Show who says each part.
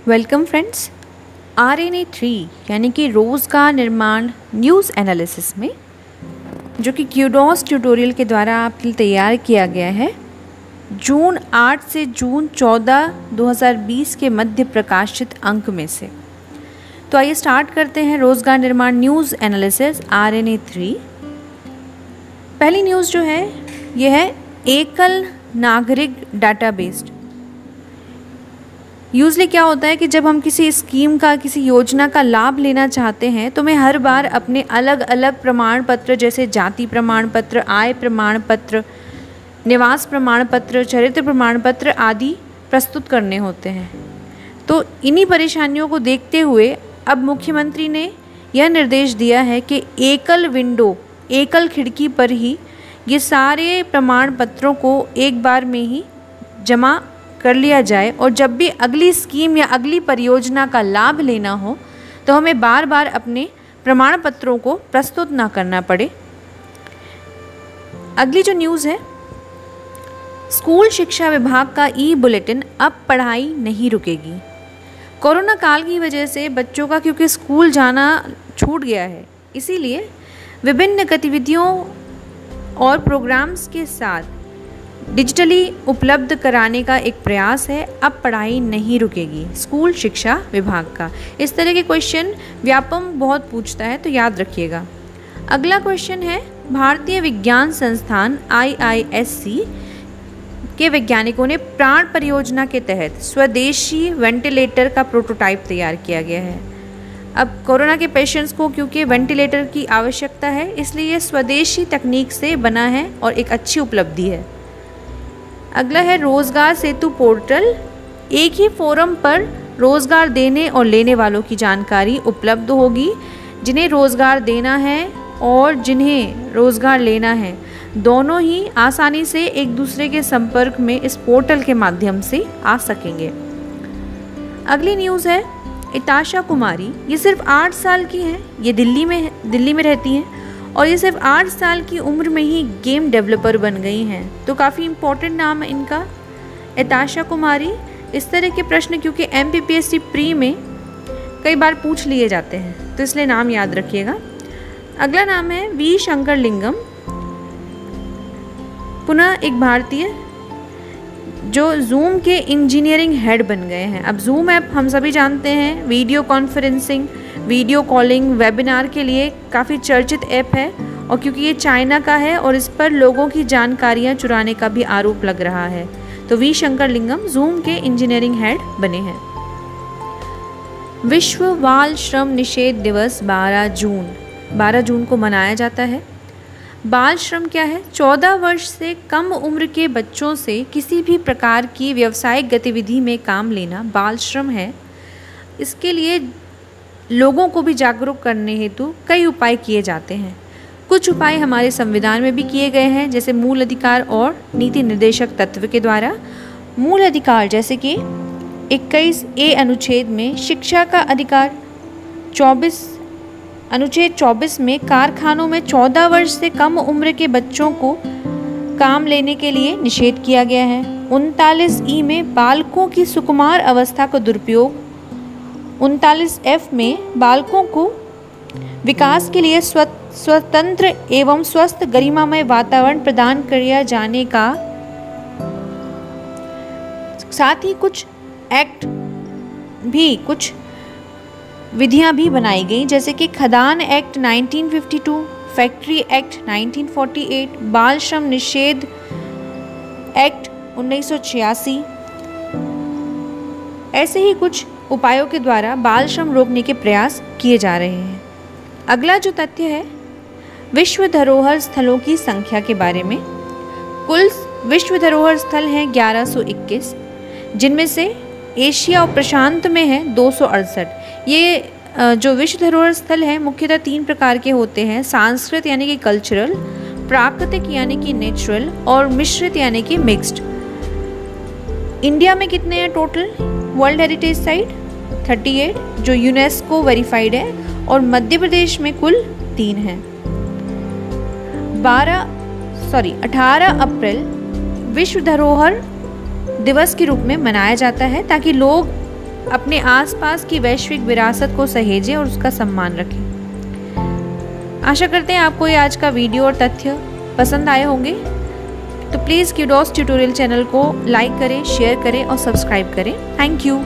Speaker 1: Welcome friends. RNA-3 यानी कि रोज़गार निर्माण न्यूज़ एनालिसिस में जो कि क्यूडॉस ट्यूटोरियल के द्वारा आपके लिए तैयार किया गया है, जून 8 से जून 14, 2020 के मध्य प्रकाशित अंक में से। तो आइए स्टार्ट करते हैं रोज़गार निर्माण न्यूज़ एनालिसिस RNA-3। पहली न्यूज़ जो है यह है एकल नागरिक डाटाबेस। यूजली क्या होता है कि जब हम किसी स्कीम का, किसी योजना का लाभ लेना चाहते हैं तो हमें हर बार अपने अलग अलग प्रमाण पत्र जैसे जाति प्रमाण पत्र, आय प्रमाण पत्र, निवास प्रमाण पत्र, चरित्र प्रमाण पत्र आदि प्रस्तुत करने होते हैं। तो इन्हीं परेशानियों को देखते हुए अब मुख्यमंत्री ने यह निर्देश दिया है कि एकल विंडो, एकल खिड़की पर ही ये सारे प्रमाण पत्रों को एक बार में ही जमा कर लिया जाए और जब भी अगली स्कीम या अगली परियोजना का लाभ लेना हो तो हमें बार बार अपने प्रमाण पत्रों को प्रस्तुत ना करना पड़े। अगली जो न्यूज़ है, स्कूल शिक्षा विभाग का ई-बुलेटिन, अब पढ़ाई नहीं रुकेगी। कोरोना काल की वजह से बच्चों का क्योंकि स्कूल जाना छूट गया है, इसीलिए विभिन्न गतिविधियों और प्रोग्राम्स के साथ डिजिटली उपलब्ध कराने का एक प्रयास है। अब पढ़ाई नहीं रुकेगी, स्कूल शिक्षा विभाग का। इस तरह के क्वेश्चन व्यापम बहुत पूछता है, तो याद रखिएगा। अगला क्वेश्चन है, भारतीय विज्ञान संस्थान IISc के वैज्ञानिकों ने प्राण परियोजना के तहत स्वदेशी वेंटिलेटर का प्रोटोटाइप तैयार किया गया है। अब कोरोना के पेशेंट्स को क्योंकि वेंटिलेटर की आवश्यकता है, इसलिए ये स्वदेशी तकनीक से बना है और एक अच्छी उपलब्धि है। अगला है रोज़गार सेतु पोर्टल। एक ही फोरम पर रोज़गार देने और लेने वालों की जानकारी उपलब्ध होगी। जिन्हें रोज़गार देना है और जिन्हें रोज़गार लेना है, दोनों ही आसानी से एक दूसरे के संपर्क में इस पोर्टल के माध्यम से आ सकेंगे। अगली न्यूज़ है इताशा कुमारी। ये सिर्फ 8 साल की हैं, ये दिल्ली में रहती हैं और ये सिर्फ 8 साल की उम्र में ही गेम डेवलपर बन गई हैं। तो काफ़ी इम्पोर्टेंट नाम है इनका, इताशा कुमारी। इस तरह के प्रश्न क्योंकि MPPSC प्री में कई बार पूछ लिए जाते हैं, तो इसलिए नाम याद रखिएगा। अगला नाम है V शंकरलिंगम, पुनः एक भारतीय जो जूम के इंजीनियरिंग हेड बन गए हैं। अब जूम ऐप हम सभी जानते हैं, video conferencing, video calling, webinar के लिए काफ़ी चर्चित ऐप है और क्योंकि ये चाइना का है और इस पर लोगों की जानकारियाँ चुराने का भी आरोप लग रहा है, तो V शंकरलिंगम जूम के इंजीनियरिंग हेड बने हैं। विश्व बाल श्रम निषेध दिवस 12 जून को मनाया जाता है। बाल श्रम क्या है? 14 वर्ष से कम उम्र के बच्चों से किसी भी प्रकार की व्यावसायिक गतिविधि में काम लेना बाल श्रम है। इसके लिए लोगों को भी जागरूक करने हेतु कई उपाय किए जाते हैं। कुछ उपाय हमारे संविधान में भी किए गए हैं, जैसे मूल अधिकार और नीति निर्देशक तत्व के द्वारा। मूल अधिकार जैसे कि 21A अनुच्छेद में शिक्षा का अधिकार, अनुच्छेद 24 में कारखानों में 14 वर्ष से कम उम्र के बच्चों को काम लेने के लिए निषेध किया गया है। 39E में बालकों की सुकुमार अवस्था का दुरुपयोग, 39F में बालकों को विकास के लिए स्वतंत्र एवं स्वस्थ गरिमामय वातावरण प्रदान किया जाने का, साथ ही कुछ विधियां भी बनाई गई, जैसे कि खदान एक्ट 1952, फैक्ट्री एक्ट 1948, बाल श्रम निषेध एक्ट 1986। ऐसे ही कुछ उपायों के द्वारा बाल श्रम रोकने के प्रयास किए जा रहे हैं। अगला जो तथ्य है, विश्व धरोहर स्थलों की संख्या के बारे में। कुल विश्व धरोहर स्थल हैं 1121, जिनमें से एशिया और प्रशांत में है 268। ये जो विश्व धरोहर स्थल है मुख्यतः 3 प्रकार के होते हैं, सांस्कृतिक यानी कि कल्चरल, प्राकृतिक यानी कि नेचुरल और मिश्रित यानी कि मिक्स्ड। इंडिया में कितने हैं टोटल वर्ल्ड हेरिटेज साइट? 38 जो यूनेस्को वेरीफाइड है, और मध्य प्रदेश में कुल 3 हैं। 18 अप्रैल विश्व धरोहर दिवस के रूप में मनाया जाता है, ताकि लोग अपने आसपास की वैश्विक विरासत को सहेजें और उसका सम्मान रखें। आशा करते हैं आपको ये आज का वीडियो और तथ्य पसंद आए होंगे। तो प्लीज़ क्यूडॉस ट्यूटोरियल चैनल को लाइक करें, शेयर करें और सब्सक्राइब करें। Thank you.